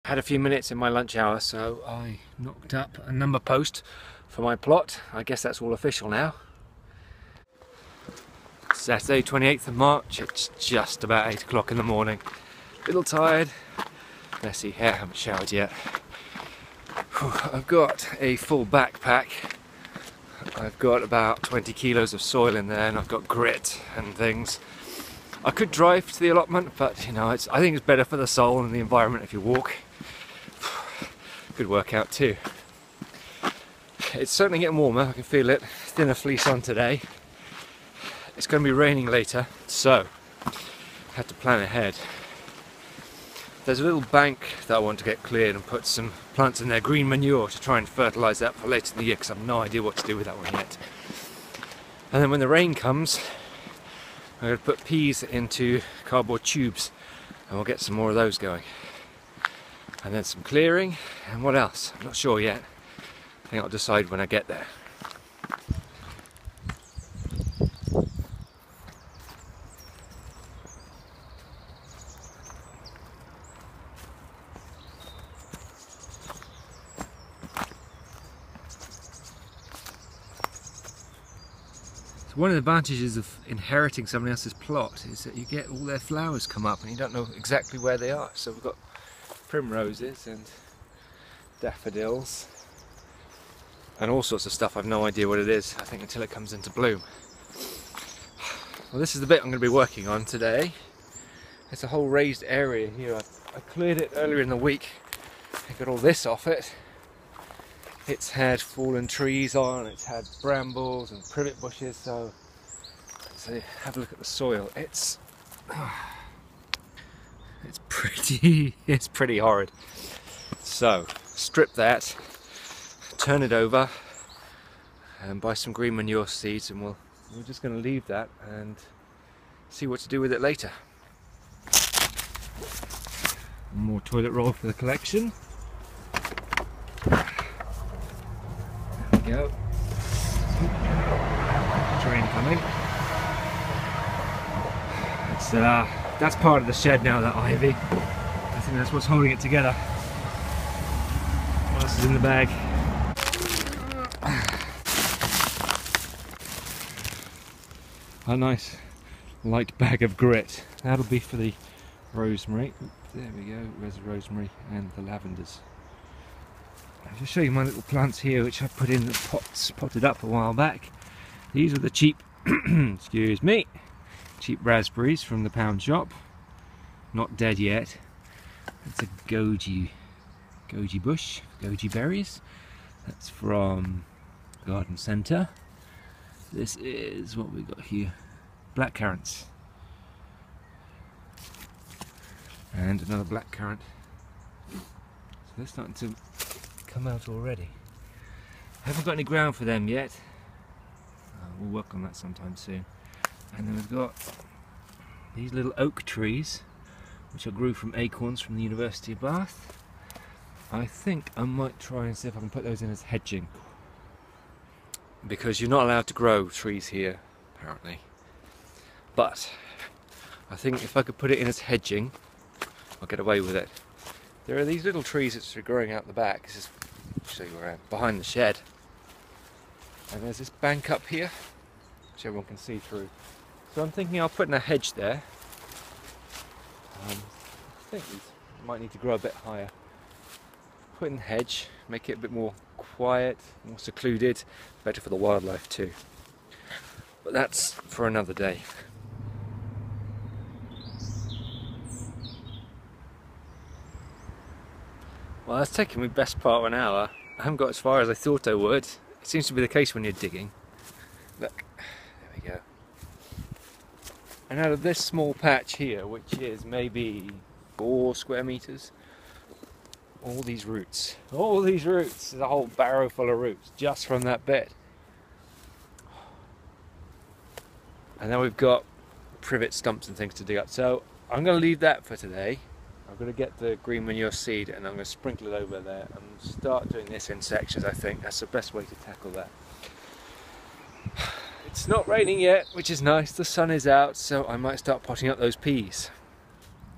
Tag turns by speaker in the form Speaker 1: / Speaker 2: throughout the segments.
Speaker 1: Had a few minutes in my lunch hour, so I knocked up a number post for my plot. I guess that's all official now. Saturday 28th of March, it's just about 8 o'clock in the morning. Little tired, messy hair, haven't showered yet. I've got a full backpack. I've got about 20 kilos of soil in there, and I've got grit and things. I could drive to the allotment, but you know, I think it's better for the soul and the environment if you walk. Good workout too. It's certainly getting warmer, I can feel it. Thinner fleece on today. It's going to be raining later, so I had to plan ahead. There's a little bank that I want to get cleared and put some plants in there, green manure, to try and fertilise that for later in the year, because I have no idea what to do with that one yet. And then when the rain comes, I'm going to put peas into cardboard tubes, and we'll get some more of those going. And then some clearing, and what else? I'm not sure yet. I think I'll decide when I get there. One of the advantages of inheriting someone else's plot is that you get all their flowers come up and you don't know exactly where they are. So we've got primroses and daffodils and all sorts of stuff. I've no idea what it is, I think, until it comes into bloom. Well, this is the bit I'm going to be working on today. It's a whole raised area here. I cleared it earlier in the week. I got all this off it. It's had fallen trees on, it's had brambles and privet bushes, so have a look at the soil. It's pretty horrid. So strip that, turn it over and buy some green manure seeds, and we're just going to leave that and see what to do with it later. More toilet roll for the collection. Go. Train coming. It's that's part of the shed now, that ivy. I think that's what's holding it together. What else is in the bag? A nice light bag of grit. That'll be for the rosemary. There we go, there's the rosemary and the lavenders. I'll just show you my little plants here, which I put in the pots, potted up a while back. These are the cheap, excuse me, cheap raspberries from the pound shop. Not dead yet. It's a goji bush, goji berries. That's from Garden Centre. This is what we've got here, black currants. And another black currant. So they're starting to come out already. I haven't got any ground for them yet. We'll work on that sometime soon. And then we've got these little oak trees, which I grew from acorns from the University of Bath. I think I might try and see if I can put those in as hedging, because you're not allowed to grow trees here apparently. But I think if I could put it in as hedging, I'll get away with it. There are these little trees that are growing out the back. This is, I'll show you where I am, behind the shed. And there's this bank up here, which everyone can see through. So I'm thinking I'll put in a hedge there. I think these might need to grow a bit higher. Put in a hedge, make it a bit more quiet, more secluded, better for the wildlife too. But that's for another day. Well, that's taken me best part of an hour. I haven't got as far as I thought I would. It seems to be the case when you're digging. Look, there we go. And out of this small patch here, which is maybe 4 square meters, all these roots. There's a whole barrow full of roots just from that bed. And then we've got privet stumps and things to dig up. So I'm going to leave that for today. I'm going to get the green manure seed and I'm going to sprinkle it over there and start doing this in sections. I think that's the best way to tackle that. It's not raining yet, which is nice. The sun is out, so I might start potting up those peas.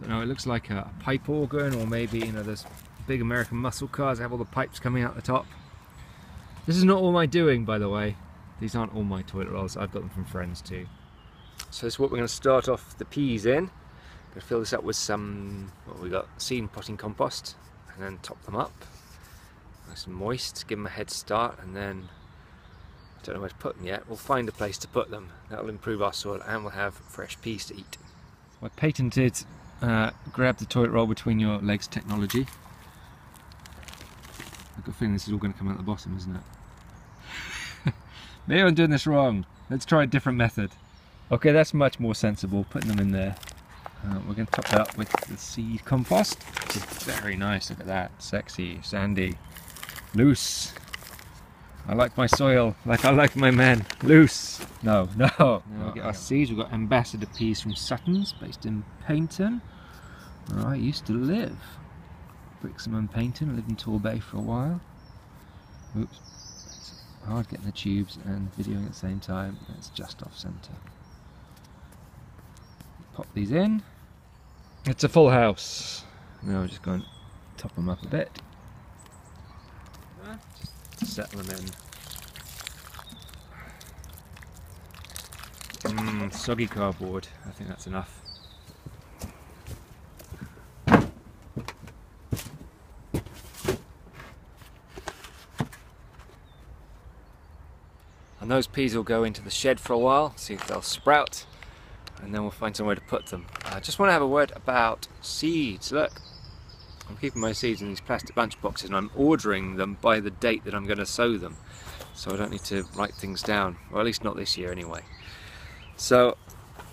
Speaker 1: So now it looks like a pipe organ, or maybe, you know, there's big American muscle cars have all the pipes coming out the top. This is not all my doing, by the way. These aren't all my toilet rolls, I've got them from friends too. So this is what we're going to start off the peas in. I'm going to fill this up with some, what we got, seed potting compost, and then top them up. Nice and moist, give them a head start, and then I don't know where to put them yet. We'll find a place to put them. That'll improve our soil, and we'll have fresh peas to eat. My patented grab the toilet roll between your legs technology. I've got a feeling this is all going to come out the bottom, isn't it? Maybe I'm doing this wrong. Let's try a different method. Okay, that's much more sensible, putting them in there. We're going to top that up with the seed compost, which is very nice. Look at that, sexy, sandy, loose. I like my soil like I like my men, loose. No. Now we get our seeds. We've got ambassador peas from Sutton's, based in Paynton, where I used to live. Brixham and Paynton. I lived in Torbay for a while. Oops, it's hard getting the tubes and videoing at the same time. It's just off centre. Pop these in. It's a full house. Now we're just going to top them up a bit. Just to settle them in. Soggy cardboard. I think that's enough. And those peas will go into the shed for a while, see if they'll sprout, and then we'll find somewhere to put them. I just want to have a word about seeds. Look, I'm keeping my seeds in these plastic bunch boxes, and I'm ordering them by the date that I'm going to sow them, so I don't need to write things down, or at least not this year anyway. So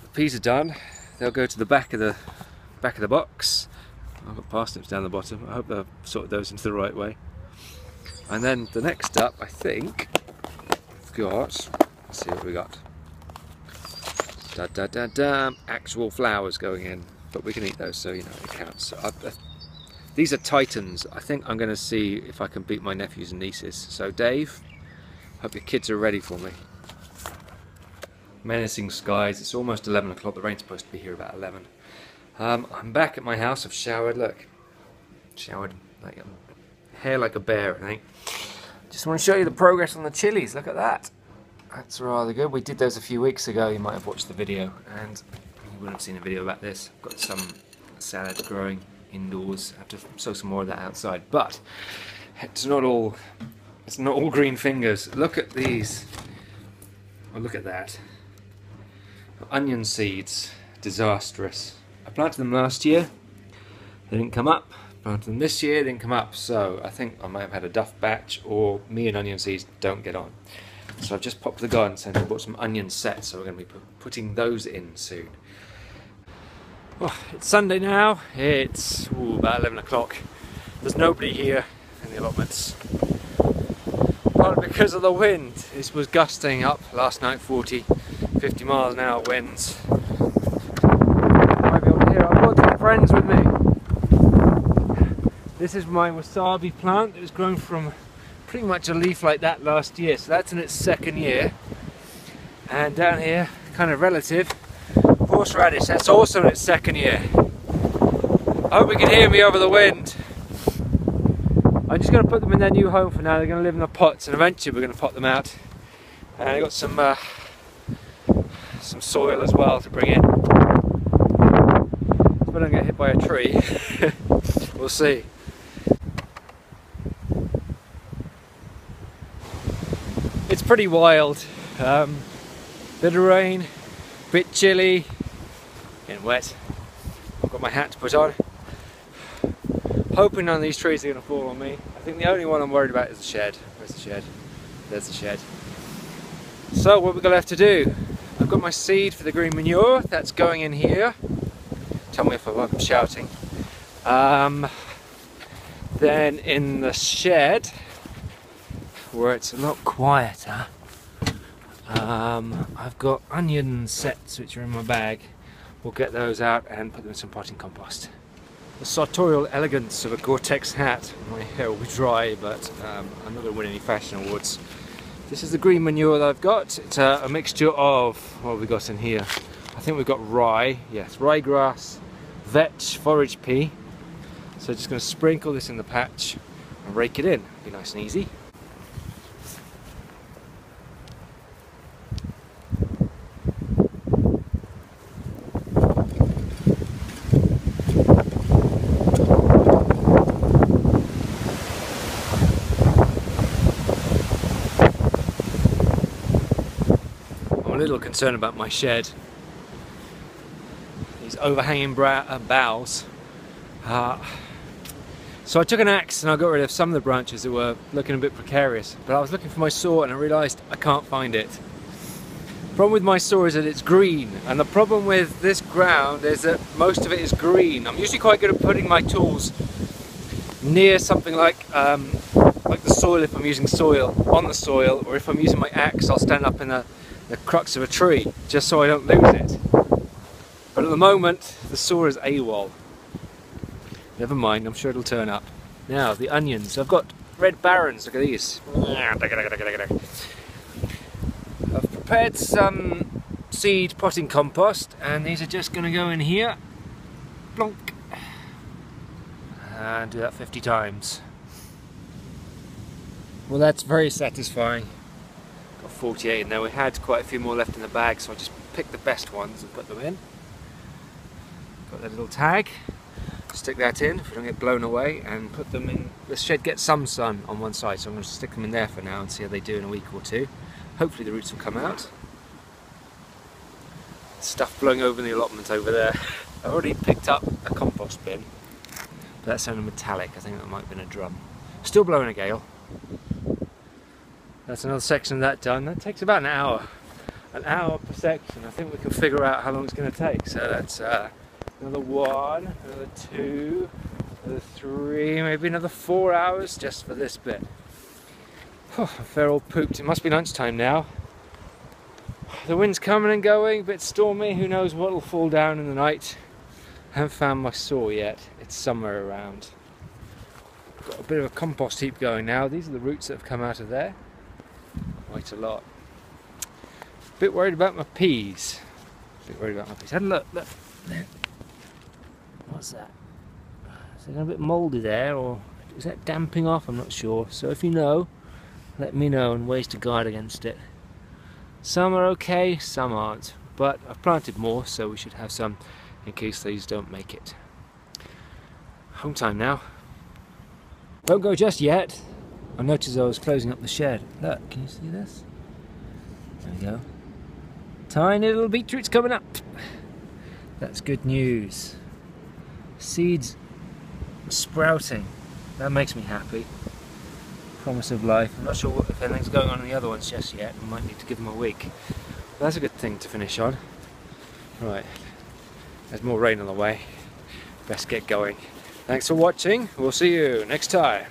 Speaker 1: the peas are done. They'll go to the back of the box. I've got parsnips down the bottom. I hope I've sorted those into the right way. And then the next up, I think, let's see what we got. Actual flowers going in, but we can eat those, so you know it counts. So these are Titans. I think I'm going to see if I can beat my nephews and nieces. So Dave, hope your kids are ready for me. Menacing skies. It's almost 11 o'clock. The rain's supposed to be here about 11. I'm back at my house. I've showered. Look, showered like hair like a bear, I think. Just want to show you the progress on the chillies. Look at that. That's rather good. We did those a few weeks ago. You might have watched the video, and you wouldn't have seen a video about this. I've got some salad growing indoors. I have to sow some more of that outside. But it's not all green fingers. Look at these. Oh, look at that. Onion seeds. Disastrous. I planted them last year. They didn't come up. Planted them this year, didn't come up, so I think I might have had a duff batch, or me and onion seeds don't get on. So I've just popped to the garden centre and bought some onion sets, so we're going to be putting those in soon. Oh, it's Sunday now, it's about 11 o'clock. There's nobody here in the allotments. Partly because of the wind. This was gusting up last night, 40, 50 miles an hour winds. You might be able to hear, I've got some friends with me. This is my wasabi plant. It was grown from pretty much a leaf like that last year, so that's in its second year. And down here, kind of relative, horseradish, that's also in its second year. I hope you can hear me over the wind. I'm just going to put them in their new home for now. They're going to live in the pots, and eventually we're going to pot them out. And I've got some soil as well to bring in. So I don't get hit by a tree. We'll see. It's pretty wild. Bit of rain, bit chilly, getting wet. I've got my hat to put on. Hoping none of these trees are going to fall on me. I think the only one I'm worried about is the shed. Where's the shed? There's the shed. So what we've got left to do, I've got my seed for the green manure, that's going in here. Tell me if I'm shouting. Then in the shed, where it's a lot quieter, I've got onion sets which are in my bag. We'll get those out and put them in some potting compost. The sartorial elegance of a Gore-Tex hat. My hair will be dry, but I'm not going to win any fashion awards. This is the green manure that I've got. It's a mixture of, what have we got in here? I think we've got rye, yes, ryegrass, vetch, forage pea, So just going to sprinkle this in the patch and rake it in. Be nice and easy. I'm a little concerned about my shed. These overhanging boughs. So I took an axe and I got rid of some of the branches that were looking a bit precarious, but I was looking for my saw and I realised I can't find it. The problem with my saw is that it's green, and the problem with this ground is that most of it is green. I'm usually quite good at putting my tools near something like the soil, if I'm using soil, on the soil, or if I'm using my axe I'll stand up in the crux of a tree just so I don't lose it. But at the moment the saw is AWOL. Never mind, I'm sure it'll turn up. Now, the onions. I've got red barons, look at these. I've prepared some seed potting compost, and these are just going to go in here. Plonk. And do that 50 times. Well, that's very satisfying. Got 48 in there. We had quite a few more left in the bag, so I just picked the best ones and put them in. Got that little tag. Stick that in if we don't get blown away, and put them in. The shed gets some sun on one side, so I'm going to stick them in there for now and see how they do in a week or two. Hopefully the roots will come out. Stuff blowing over in the allotment over there. I've already picked up a compost bin, but that sounded metallic. I think that might have been a drum. Still blowing a gale. That's another section of that done. That takes about an hour per section. I think we can figure out how long it's going to take. So that's another 1, another 2, another 3, maybe another 4 hours just for this bit. Oh, they're all pooped. It must be lunchtime now. The wind's coming and going, a bit stormy. Who knows what will fall down in the night. I haven't found my saw yet. It's somewhere around. Got a bit of a compost heap going now. These are the roots that have come out of there. Quite a lot. A bit worried about my peas. Have a look, look. There. What's that? Is it a bit mouldy there, or is that damping off? I'm not sure. So if you know, let me know, and ways to guard against it. Some are okay, some aren't. But I've planted more, so we should have some in case these don't make it. Home time now. Don't go just yet. I noticed I was closing up the shed. Look, can you see this? There we go. Tiny little beetroots coming up. That's good news. Seeds sprouting. That makes me happy. Promise of life. I'm not sure if anything's going on in the other ones just yet. I might need to give them a week. But that's a good thing to finish on. Right. There's more rain on the way. Best get going. Thanks for watching. We'll see you next time.